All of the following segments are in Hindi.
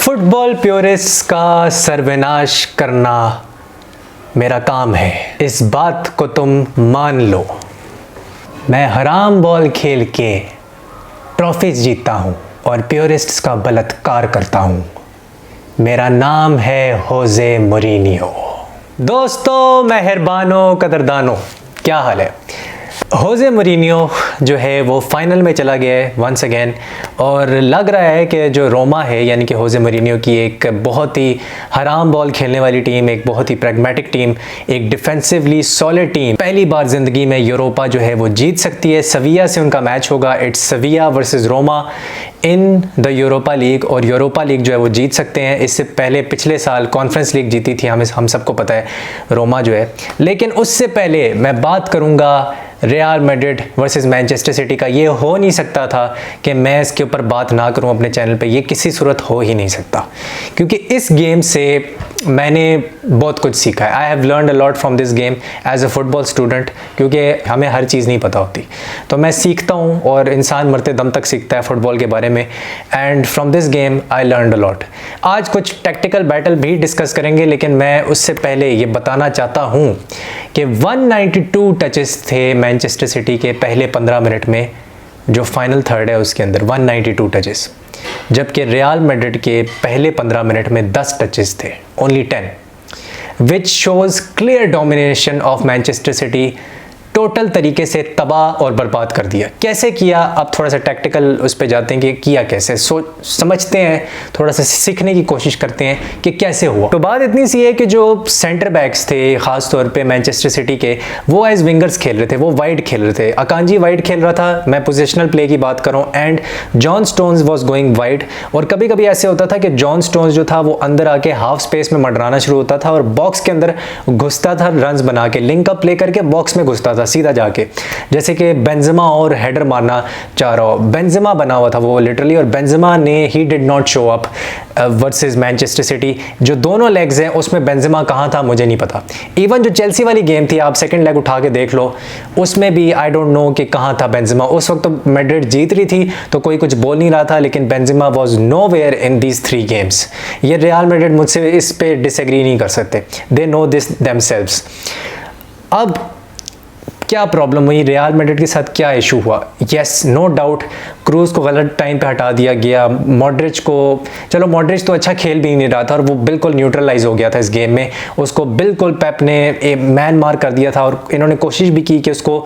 फुटबॉल प्योरिस्ट का सर्वनाश करना मेरा काम है, इस बात को तुम मान लो। मैं हराम बॉल खेल के ट्रॉफीज जीतता हूँ और प्योरिस्ट्स का बलात्कार करता हूँ। मेरा नाम है होजे मोरिनियो। दोस्तों, मेहरबानों, कदरदानों, क्या हाल है? होजे मोरिनियो जो है वो फाइनल में चला गया है वंस अगेन, और लग रहा है कि जो रोमा है यानी कि होजे मोरिनियो की एक बहुत ही हराम बॉल खेलने वाली टीम, एक बहुत ही प्रैग्मेटिक टीम, एक डिफेंसिवली सॉलिड टीम पहली बार ज़िंदगी में यूरोपा जो है वो जीत सकती है। सविया से उनका मैच होगा। It's Sevilla versus Roma in the Europa League, और यूरोपा लीग जो है वो जीत सकते हैं। इससे पहले पिछले साल कॉन्फ्रेंस लीग जीती थी, हम सबको पता है रोमा जो है। लेकिन उससे पहले मैं बात करूँगा real Madrid versus Manchester city का। ये हो नहीं सकता था कि मैं इसके ऊपर बात ना करूं अपने चैनल पे, ये किसी सूरत हो ही नहीं सकता, क्योंकि इस गेम से मैंने बहुत कुछ सीखा है। I have learned a lot from this game as a football student, क्योंकि हमें हर चीज़ नहीं पता होती, तो मैं सीखता हूँ और इंसान मरते दम तक सीखता है फुटबॉल के बारे में। And from this game I learned a lot. आज कुछ टेक्टिकल बैटल भी डिस्कस करेंगे, लेकिन मैं उससे पहले ये बताना चाहता हूँ कि 192 टचेस थे मैनचेस्टर सिटी के पहले 15 मिनट में, जो फाइनल थर्ड है उसके अंदर 192 टचेस, जबकि रियल मैड्रिड के पहले 15 मिनट में 10 टचेस थे, only 10, which shows clear domination of Manchester city. Total तरीके से तबाह और बर्बाद कर दिया। कैसे किया? अब थोड़ा सा टेक्टिकल उस पर जाते हैं कि किया कैसे, समझते हैं, थोड़ा सा सीखने की कोशिश करते हैं कि कैसे हुआ। तो बात इतनी सी है कि जो सेंटर बैक्स थे ख़ास तौर पे मैनचेस्टर सिटी के, वो एज विंगर्स खेल रहे थे, वो वाइड खेल रहे थे। अकांजी वाइड खेल रहा था, मैं पोजिशनल प्ले की बात कर रहा हूँ, and John stones was going wide. और कभी कभी ऐसे होता था कि जॉन स्टोन्स जो था वो अंदर आके हाफ स्पेस में मंडराना शुरू होता था और बॉक्स के अंदर घुसता था, रन्स बना के लिंक अप प्ले करके बॉक्स में घुसता था सीधा जाके, जैसे कि बेंजेमा और हेडर मारना चाह रहा हो। बेंजेमा बना हुआ था वो लिटरली, और बेंजेमा ने he did not show up versus Manchester city. जो दोनों लेग्स हैं उसमें बेंजेमा कहाँ था मुझे नहीं पता। इवन जो चेल्सी वाली गेम थी, आप सेकंड लेग उठा के देख लो, उसमें भी आई डोंट नो कि कहाँ था बेंजेमा। उस वक्त तो मैड्रिड जीत रही थी तो कोई कुछ बोल नहीं रहा था, लेकिन Benzema was nowhere in these 3 games. ये रियल मैड्रिड मुझसे इस पे डिसएग्री नहीं कर सकते, दे नो दिस देमसेल्व्स। अब क्या प्रॉब्लम हुई, रियल मैड्रिड के साथ क्या इशू हुआ? यस, नो डाउट, क्रूज को गलत टाइम पे हटा दिया गया। मॉड्रिच को, चलो मॉड्रिच तो अच्छा खेल भी नहीं रहा था और वो बिल्कुल न्यूट्रलाइज हो गया था इस गेम में। उसको बिल्कुल पेप ने मैन मार कर दिया था, और इन्होंने कोशिश भी की कि उसको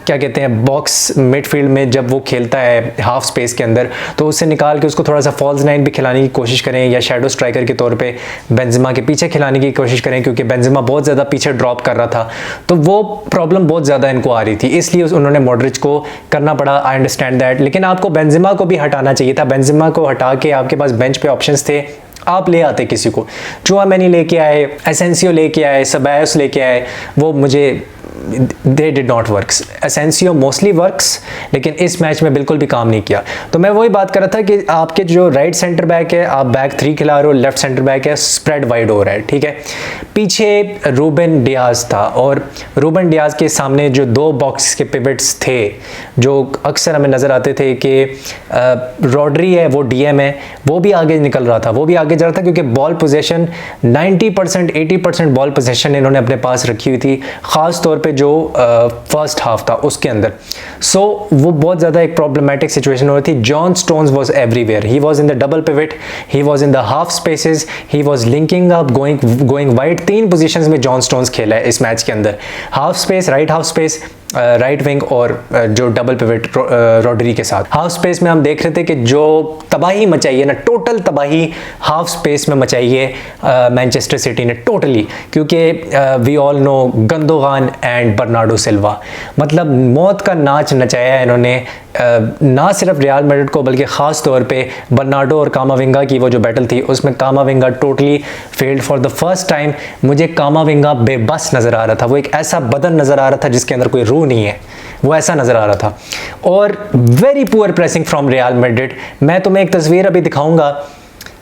क्या कहते हैं, बॉक्स मिडफील्ड में जब वो खेलता है हाफ स्पेस के अंदर, तो उससे निकाल के उसको थोड़ा सा फॉल्स नाइन भी खिलाने की कोशिश करें, या शैडो स्ट्राइकर के तौर पे बेंजेमा के पीछे खिलाने की कोशिश करें, क्योंकि बेंजेमा बहुत ज़्यादा पीछे ड्रॉप कर रहा था। तो वो प्रॉब्लम बहुत ज़्यादा इनको आ रही थी, इसलिए उन्होंने मॉड्रिच को करना पड़ा। आई अंडरस्टैंड दैट, लेकिन आपको बेंजेमा को भी हटाना चाहिए था। बेंजेमा को हटा के आपके पास बेंच पे ऑप्शंस थे, आप ले आते किसी को। चुआमेनी लेके आए, एसेंसियो लेके आए, सबायोस लेके आए, वो मुझे they did not works. Asensio mostly works, लेकिन इस मैच में बिल्कुल भी काम नहीं किया। तो मैं वही बात कर रहा था कि आपके जो राइट सेंटर बैक है, आप बैक 3 खिला रहे हो, लेफ्ट सेंटर बैक है स्प्रेड वाइड हो रहा है, ठीक है। पीछे रूबेन डियाज था, और रूबेन डियाज के सामने जो 2 बॉक्स के पिवट्स थे जो अक्सर हमें नज़र आते थे कि रॉड्री है, वो डीएम है, वो भी आगे निकल रहा था, वो भी आगे जा रहा था, क्योंकि बॉल पोजेशन 90% 80% बॉल पोजेशन इन्होंने अपने पास रखी हुई थी, ख़ास तौर पे जो फर्स्ट हाफ था उसके अंदर। सो वो बहुत ज़्यादा एक प्रॉब्लमेटिक सिचुएशन हो रही थी। John stones was everywhere, he was in the double pivot, he was in the half spaces, he was linking up, going wide. 3 positions में जॉन स्टोन्स खेला है इस मैच के अंदर, half space, right half space, right wing, और जो डबल पिवट रॉड्री के साथ। हाफ स्पेस में हम देख रहे थे कि जो तबाही मचाई है ना, टोटल तबाही हाफ स्पेस में मचाई है मैनचेस्टर सिटी ने टोटली, क्योंकि we all know Gundogan and Bernardo Silva, मतलब मौत का नाच नचाया है इन्होंने, ना सिर्फ रियल मैड्रिड को बल्कि ख़ास तौर पे बर्नार्डो और कामाविंगा की वो जो बैटल थी उसमें कामाविंगा totally failed for the first time. मुझे कामाविंगा बेबस नज़र आ रहा था, वो एक ऐसा बदन नज़र आ रहा था जिसके अंदर कोई रूह नहीं है, वो ऐसा नज़र आ रहा था। और very poor pressing from Real Madrid. मैं तुम्हें एक तस्वीर अभी दिखाऊंगा,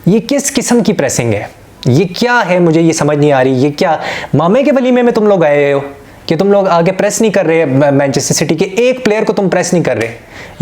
ये किस किस्म की प्रेसिंग है, ये क्या है, मुझे ये समझ नहीं आ रही। ये क्या मामे के वलीमे में तुम लोग आए हो? कि तुम लोग आगे प्रेस नहीं कर रहे मैनचेस्टर सिटी के एक प्लेयर को तुम प्रेस नहीं कर रहे।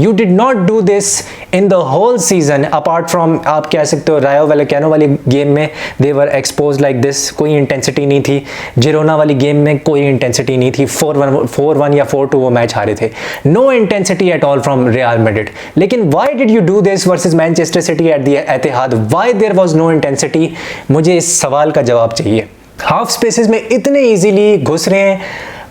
You did not do this in the whole season apart from, आप कह सकते हो रायो वैलेकानो वाली गेम में they were exposed like this, कोई इंटेंसिटी नहीं थी। जिरोना वाली गेम में कोई इंटेंसिटी नहीं थी, 4-1 या 4-2 वो मैच हारे थे। No intensity at all from Real Madrid. लेकिन why did you do this versus Manchester City at the Etihad? Why there was no intensity? मुझे इस सवाल का जवाब चाहिए। हाफ स्पेसेस में इतने इजीली घुस रहे हैं।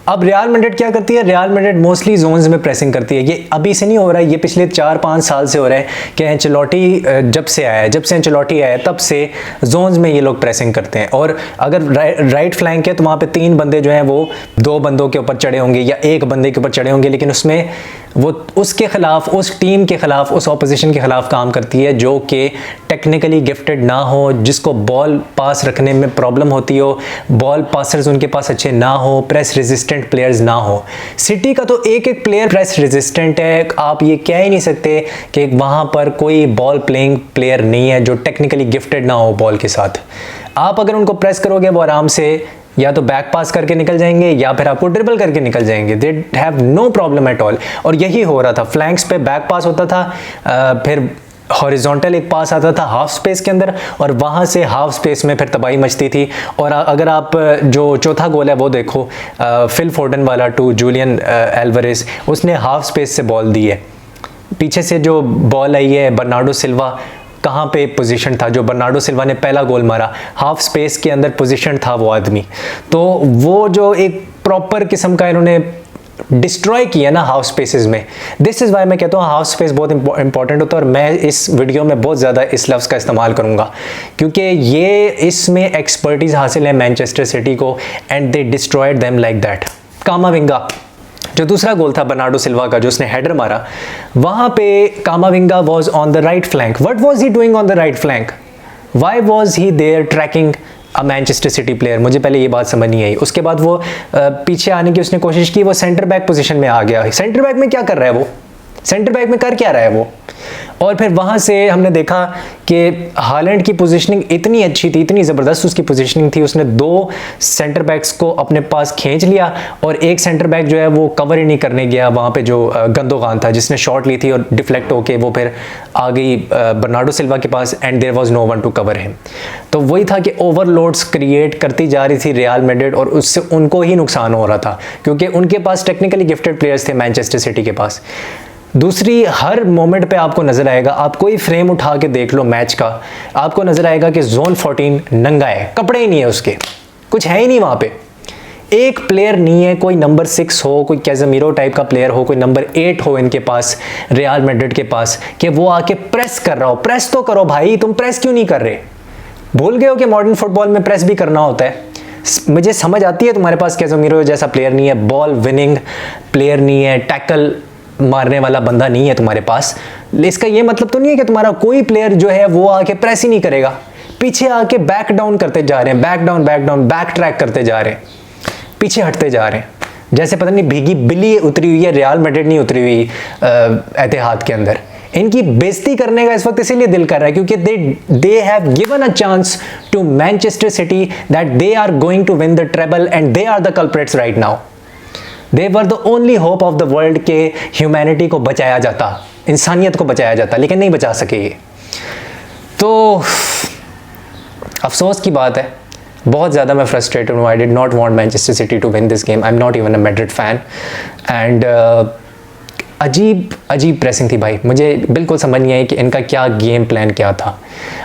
अब रियल मैड्रिड क्या करती है? रियल मैड्रिड मोस्टली जोन्स में प्रेसिंग करती है। ये अभी से नहीं हो रहा है, ये पिछले 4-5 साल से हो रहा है कि एंचेलोटी जब से एंचेलोटी आया तब से जोन्स में ये लोग प्रेसिंग करते हैं। और अगर राइट फ्लैंक है तो वहाँ पे 3 बंदे जो हैं वो 2 बंदों के ऊपर चढ़े होंगे या 1 बंदे के ऊपर चढ़े होंगे, लेकिन उसमें वो उसके खिलाफ, उस टीम के खिलाफ, उस ऑपोजिशन के खिलाफ काम करती है जो कि टेक्निकली गिफ्टेड ना हो, जिसको बॉल पास रखने में प्रॉब्लम होती हो, बॉल पासर्स उनके पास अच्छे ना हो, प्रेस रेजिस्टेंट प्लेयर्स ना हो। सिटी का तो एक एक प्लेयर प्रेस रेजिस्टेंट है। आप ये कह ही नहीं सकते कि वहाँ पर कोई बॉल प्लेइंग प्लेयर नहीं है जो टेक्निकली गिफ्टेड ना हो बॉल के साथ। आप अगर उनको प्रेस करोगे वो आराम से या तो बैक पास करके निकल जाएंगे या फिर आपको ड्रिबल करके निकल जाएंगे। They have no problem at all. और यही हो रहा था, फ्लैंक्स पे बैक पास होता था, फिर हॉरिजॉन्टल एक पास आता था हाफ स्पेस के अंदर, और वहाँ से हाफ स्पेस में फिर तबाही मचती थी। और अगर आप जो चौथा गोल है वो देखो, फिल फोर्डन वाला टू जूलियन एल्वारेज, उसने हाफ स्पेस से बॉल दी है। पीछे से जो बॉल आई है बर्नार्डो सिल्वा, कहाँ पे पोजीशन था जो बर्नार्डो सिल्वा ने पहला गोल मारा, हाफ स्पेस के अंदर पोजीशन था वो आदमी। तो वो जो एक प्रॉपर किस्म का इन्होंने डिस्ट्रॉय किया ना हाफ स्पेसेस में। दिस इज़ वाई मैं कहता हूँ हाफ स्पेस बहुत इंपॉर्टेंट होता है। और मैं इस वीडियो में बहुत ज़्यादा इस लफ्ज़ का इस्तेमाल करूँगा क्योंकि ये इसमें एक्सपर्टीज़ हासिल है मैनचेस्टर सिटी को, and they destroyed them like that. कामाविंगा, जो दूसरा गोल था बर्नार्डो सिल्वा का जो उसने हेडर मारा, वहाँ पे Camavinga was on the right flank. What was he doing on the right flank? Why was he there tracking a Manchester City player? मुझे पहले ये बात समझ नहीं आई। उसके बाद वो पीछे आने की उसने कोशिश की, वो सेंटर बैक पोजीशन में आ गया। सेंटर बैक में क्या कर रहा है वो? सेंटर बैक में कर क्या रहा है वो? और फिर वहाँ से हमने देखा कि हालैंड की पोजीशनिंग इतनी अच्छी थी, इतनी ज़बरदस्त उसकी पोजीशनिंग थी, उसने 2 सेंटर बैक्स को अपने पास खींच लिया और एक सेंटर बैक जो है वो कवर ही नहीं करने गया वहाँ पे, जो गंदोगान था जिसने शॉट ली थी और डिफ्लेक्ट होके वो फिर आ गई बर्नार्डो सिल्वा के पास, and there was no one to cover him. तो वही था कि ओवरलोड्स क्रिएट करती जा रही थी रियल मैड्रिड और उससे उनको ही नुकसान हो रहा था क्योंकि उनके पास टेक्निकली गिफ्टेड प्लेयर्स थे मैनचेस्टर सिटी के पास। दूसरी, हर मोमेंट पे आपको नज़र आएगा, आप कोई फ्रेम उठा के देख लो मैच का, आपको नज़र आएगा कि जोन 14 नंगा है, कपड़े ही नहीं है उसके, कुछ है ही नहीं वहाँ पे, एक प्लेयर नहीं है, कोई नंबर 6 हो, कोई कैज़मीरो टाइप का प्लेयर हो, कोई नंबर 8 हो इनके पास, रियल मैड्रिड के पास, कि वो आके प्रेस कर रहा हो। प्रेस तो करो भाई, तुम प्रेस क्यों नहीं कर रहे? भूल गए हो कि मॉडर्न फुटबॉल में प्रेस भी करना होता है। मुझे समझ आती है तुम्हारे पास कैज़मीरो जैसा प्लेयर नहीं है, बॉल विनिंग प्लेयर नहीं है, टैकल मारने वाला बंदा नहीं है तुम्हारे पास। इसका ये मतलब तो नहीं है कि तुम्हारा कोई प्लेयर जो है वो आके प्रेस ही नहीं करेगा, पीछे आके बैक डाउन करते जा रहे हैं, बैक ट्रैक करते जा रहे हैं, पीछे हटते जा रहे हैं, जैसे पता नहीं भीगी बिल्ली उतरी हुई है, रियल मैड्रिड नहीं उतरी हुई एतिहाद के अंदर। इनकी बेइज्जती करने का इस वक्त इसीलिए दिल कर रहा है क्योंकि they have given a chance to Manchester City that they are going to win the treble and they are the culprits right now. They were the only hope of the world के ह्यूमैनिटी को बचाया जाता, इंसानियत को बचाया जाता, लेकिन नहीं बचा सके ये। तो अफसोस की बात है, बहुत ज़्यादा मैं फ्रस्ट्रेटेड हूँ। I did not want Manchester City to win this game, I am not even a Madrid fan, and अजीब प्रेसिंग थी भाई। मुझे बिल्कुल समझ नहीं आई कि इनका क्या गेम प्लान क्या था।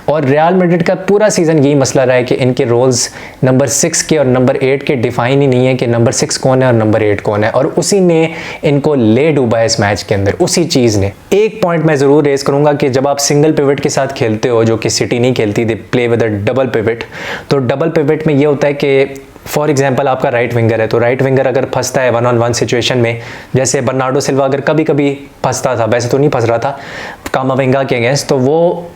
और रियल मैड्रिड का पूरा सीज़न यही मसला रहा है कि इनके रोल्स नंबर 6 के और नंबर 8 के डिफाइन ही नहीं है कि नंबर 6 कौन है और नंबर 8 कौन है, और उसी ने इनको ले डूबा है इस मैच के अंदर, उसी चीज़ ने। एक पॉइंट मैं ज़रूर रेस करूँगा कि जब आप सिंगल पिवट के साथ खेलते हो, जो कि सिटी नहीं खेलती, they play with a double pivot, तो डबल पिवट में ये होता है कि फॉर एग्जाम्पल आपका राइट विंगर है, तो राइट विंगर अगर फंसता है 1-on-1 सिचुएशन में, जैसे बर्नार्डो सिल्वा अगर कभी कभी फंसता था, वैसे तो नहीं फंस रहा था कामाविंगा के अगेंस्ट, तो वो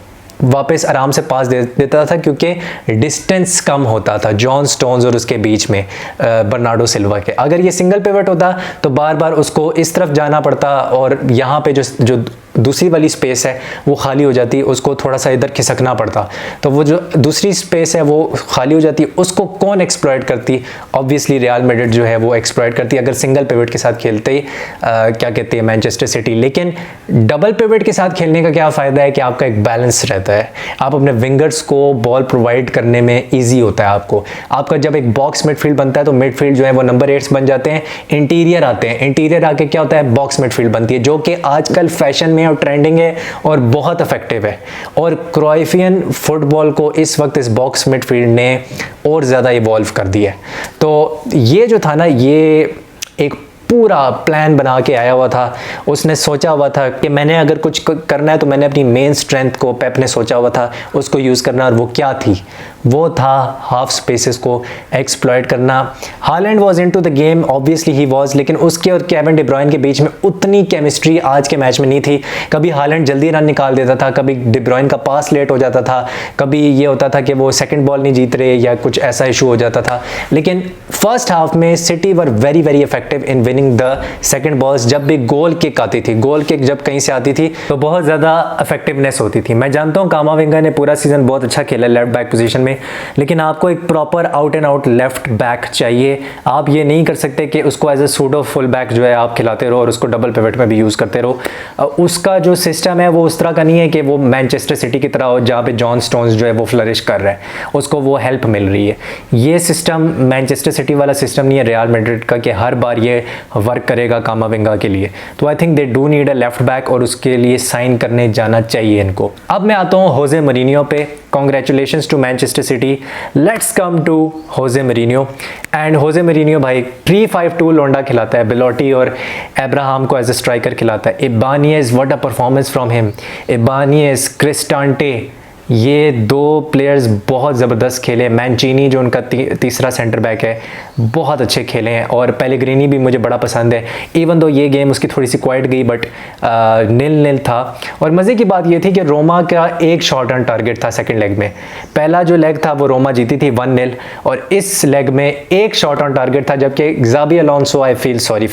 वापस आराम से पास दे देता था क्योंकि डिस्टेंस कम होता था जॉन स्टोन्स और उसके बीच में बर्नार्डो सिल्वा के। अगर ये सिंगल पिवट होता तो बार बार उसको इस तरफ जाना पड़ता और यहाँ पे जो दूसरी वाली स्पेस है वो खाली हो जाती, उसको थोड़ा सा इधर खिसकना पड़ता, तो वो जो दूसरी स्पेस है वो खाली हो जाती, उसको कौन एक्सप्लॉइट करती? ऑब्वियसली रियल मैड्रिड जो है वो एक्सप्लॉइट करती अगर सिंगल पिवट के साथ खेलते ही क्या कहते हैं मैनचेस्टर सिटी। लेकिन डबल पिवट के साथ खेलने का क्या फ़ायदा है कि आपका एक बैलेंस रहता है, आप अपने विंगर्स को बॉल प्रोवाइड करने में ईजी होता है आपको। आपका जब एक बॉक्स मिडफील्ड बनता है तो मिडफील्ड जो है वो नंबर 8 बन जाते हैं, इंटीरियर आते हैं, इंटीरियर आके क्या होता है बॉक्स मिडफील्ड बनती है, जो कि आजकल फैशन में और ट्रेंडिंग है और बहुत इफेक्टिव है। और क्रोएशियन फुटबॉल को इस वक्त इस बॉक्स मिडफील्ड ने और ज़्यादा इवॉल्व कर दिया है। तो ये जो था ना, ये एक पूरा प्लान बना के आया हुआ था, उसने सोचा हुआ था कि मैंने अगर कुछ करना है तो मैंने अपनी मेन स्ट्रेंथ को, पेप ने सोचा हुआ था उसको यूज़ करना, और वो क्या थी? वो था हाफ स्पेसेस को एक्सप्लॉइट करना। Holland was into the game, obviously he was, लेकिन उसके और केविन डी ब्रुयन के बीच में उतनी केमिस्ट्री आज के मैच में नहीं थी। कभी हालैंड जल्दी रन निकाल देता था, कभी डी ब्रुयन का पास लेट हो जाता था, कभी ये होता था कि वो सेकंड बॉल नहीं जीत रहे या कुछ ऐसा इशू हो जाता था। लेकिन फर्स्ट हाफ में city were very very effective in winning the second balls. जब भी गोल किक आती थी, गोल किक जब कहीं से आती थी तो बहुत ज़्यादा इफेक्टिवनेस होती थी। मैं जानता हूँ कामाविंगा ने पूरा सीजन बहुत अच्छा खेला लेफ्ट बैक पोजीशन में, लेकिन आपको एक proper out and out left back चाहिए। आप ये नहीं कर सकते कि उसको as a pseudo full back जो है आप खिलाते रहो और उसको डबल पिवट में भी यूज़ करते रहो। उसका जो सिस्टम है वो उस तरह का नहीं है कि वो मैनचेस्टर सिटी की तरह हो जहाँ पे जॉन स्टोन्स जो है वो फ्लरिश कर रहा है, उसको वो हेल्प मिल रही है। ये सिस्टम मैनचेस्टर सिटी वाला सिस्टम नहीं है रियल मैड्रिड का कि हर बार ये वर्क करेगा कामाविंगा के लिए। तो I think they do need a left back और उसके लिए साइन करने जाना चाहिए इनको। अब मैं आता हूँ होजे मरीनियो पे। Congratulations to Manchester City. Let's come to Jose Mourinho. And Jose Mourinho भाई 3-5-2 लोंडा खिलाता है, बिलोटी और एब्राहम को एज ए स्ट्राइकर खिलाता है। Ibanez, what a performance from him. Ibanez, Cristante, ये दो प्लेयर्स बहुत ज़बरदस्त खेले। मैंचीनी जो उनका तीसरा सेंटर बैक है बहुत अच्छे खेले हैं, और पेलेग्रिनी भी मुझे बड़ा पसंद है। इवन दो ये गेम उसकी थोड़ी सी क्वाइट गई बट 0-0 था। और मज़े की बात ये थी कि रोमा का एक शॉर्ट ऑन टारगेट था सेकंड लेग में। पहला जो लेग था वो रोमा जीती थी 1-0 और इस लेग में एक शॉर्ट ऑन टारगेट था, जबकि Xabi Alonso I feel sorry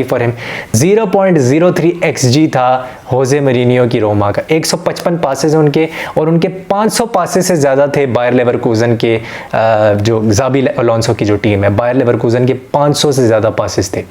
for him 0.03 XG था होजे मरीनियो की रोमा का। 155 पासेस हैं उनके और उनके 500 पासेस से ज़्यादा थे बायर लेवरकूजन के जो ज़ाबी अलोंसो की जो टीम है, बायर लेवरकूजन के 500 से ज़्यादा पासेस थे।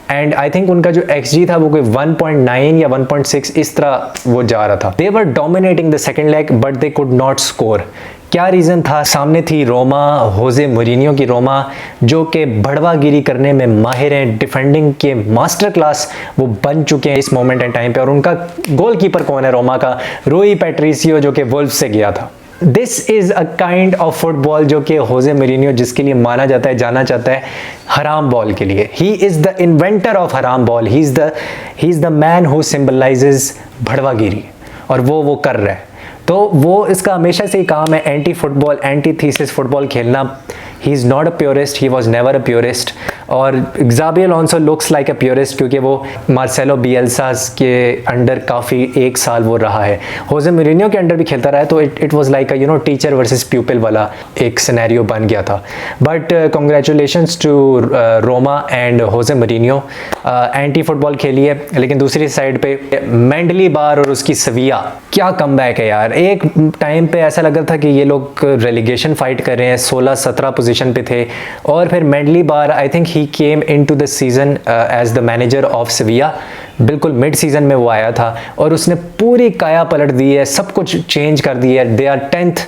एंड आई थिंक उनका जो XG था वो कोई 1.9 या 1.6 इस तरह वो जा रहा था। They were dominating the second leg but they could not score. क्या रीज़न था? सामने थी रोमा, होजे मरीनियो की रोमा, जो कि भड़वागिरी करने में माहिर हैं, डिफेंडिंग के मास्टर क्लास वो बन चुके हैं इस मोमेंट एंड टाइम पे। और उनका गोलकीपर कौन है रोमा का? रूई पैट्रिसियो, जो कि वुल्फ से गया था। This is a kind of football जो कि होजे मरीनियो जिसके लिए माना जाता है, जाना चाहता है हराम बॉल के लिए। He is the inventor of हराम ball, he is the man who symbolises भड़वागिरी, और वो कर रहा है। तो वो इसका हमेशा से ही काम है anti football, antithesis football खेलना। He is not a purist, he was never a purist. और Xabi Alonso looks like a purist क्योंकि वो मार्सेलो बिएल्सास के अंडर काफ़ी एक साल वो रहा है। होजे मरीनियो के अंडर भी खेलता रहा है, तो it was like a teacher versus pupil वाला एक सिनेरियो बन गया था। But congratulations to Roma and Jose Mourinho. Anti football खेली है, लेकिन दूसरी साइड पे मेंडली बार और उसकी सविया, क्या कमबैक है यार। एक टाइम पे ऐसा लग रहा था कि ये लोग रेलीगेशन फाइट कर रहे हैं, 16-17 पोजीशन पे थे, और फिर Mendilibar I think he came into the season as the manager of Sevilla. बिल्कुल मिड सीजन में वो आया था और उसने पूरी काया पलट दी है, सब कुछ चेंज कर दिया है। They are 10th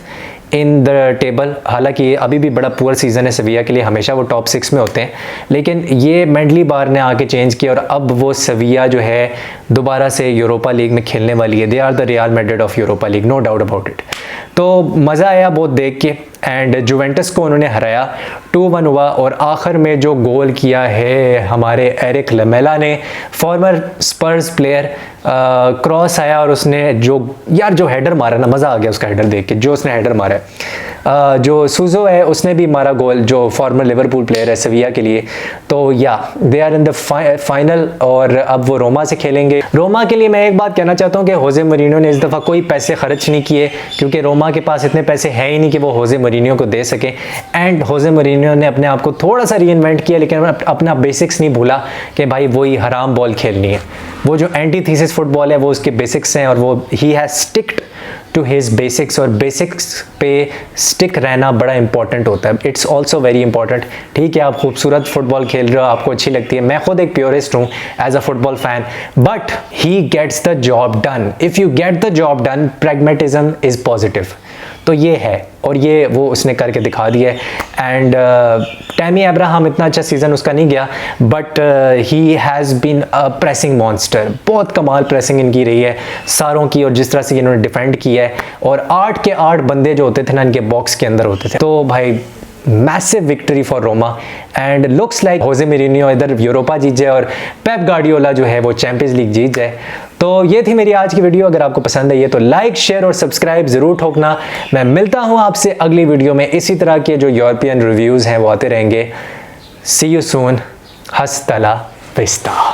in the table. हालांकि अभी भी बड़ा पुअर सीज़न है सेविया के लिए, हमेशा वो टॉप 6 में होते हैं, लेकिन ये मेंडली बार ने आके चेंज किया और अब वो सेविया जो है दोबारा से यूरोपा लीग में खेलने वाली है। They are the Real Madrid of Europa League, no doubt about it. तो मज़ा आया बहुत देख के। एंड जुवेंटस को उन्होंने हराया, 2-1 हुआ। और आखिर में जो गोल किया है हमारे एरिक लमेला ने, फॉर्मर स्पर्स प्लेयर, क्रॉस आया और उसने जो हेडर मारा ना, मज़ा आ गया उसका हेडर देख के, जो उसने हेडर मारा है। जो सूजो है उसने भी मारा गोल, जो फॉर्मर लिवरपूल प्लेयर है सेविया के लिए। तो yeah they are in the final और अब वो रोमा से खेलेंगे। रोमा के लिए मैं एक बात कहना चाहता हूँ कि होजे मरीनियो ने इस दफ़ा कोई पैसे खर्च नहीं किए, क्योंकि रोमा के पास इतने पैसे हैं ही नहीं कि वो होजे मरीनियो को दे सके। एंड होजे मरीनियो ने अपने आप को थोड़ा सा री इन्वेंट किया, लेकिन अपना बेसिक्स नहीं भूला कि भाई वही हराम बॉल खेलनी है। वो जो एंटीथीसिस फुटबॉल है वो उसके बेसिक्स हैं और वो he has sticked to his basics, और बेसिक्स पे स्टिक रहना बड़ा इंपॉर्टेंट होता है। It's also very important. ठीक है, आप खूबसूरत फुटबॉल खेल रहे हो, आपको अच्छी लगती है, मैं खुद एक प्योरिस्ट हूँ as a football fan, but he gets the job done. If you get the job done, pragmatism is positive. तो ये है, और ये वो उसने करके दिखा दिया है। एंड टैमी अब्राहम, इतना अच्छा सीज़न उसका नहीं गया, but he has been a pressing monster. बहुत कमाल प्रेसिंग इनकी रही है सारों की, और जिस तरह से इन्होंने डिफेंड किया है, और 8 के 8 बंदे जो होते थे ना इनके बॉक्स के अंदर होते थे। तो भाई massive victory for Roma, and looks like Jose Mourinho इधर यूरोपा जीत जाए और पेप गार्डियोला जो है वो चैंपियंस लीग जीत जाए। तो ये थी मेरी आज की वीडियो। अगर आपको पसंद है ये तो लाइक, शेयर और सब्सक्राइब ज़रूर ठोकना। मैं मिलता हूँ आपसे अगली वीडियो में। इसी तरह के जो यूरोपियन रिव्यूज़ हैं वो आते रहेंगे। सी यू सून। हस्तला विस्ता।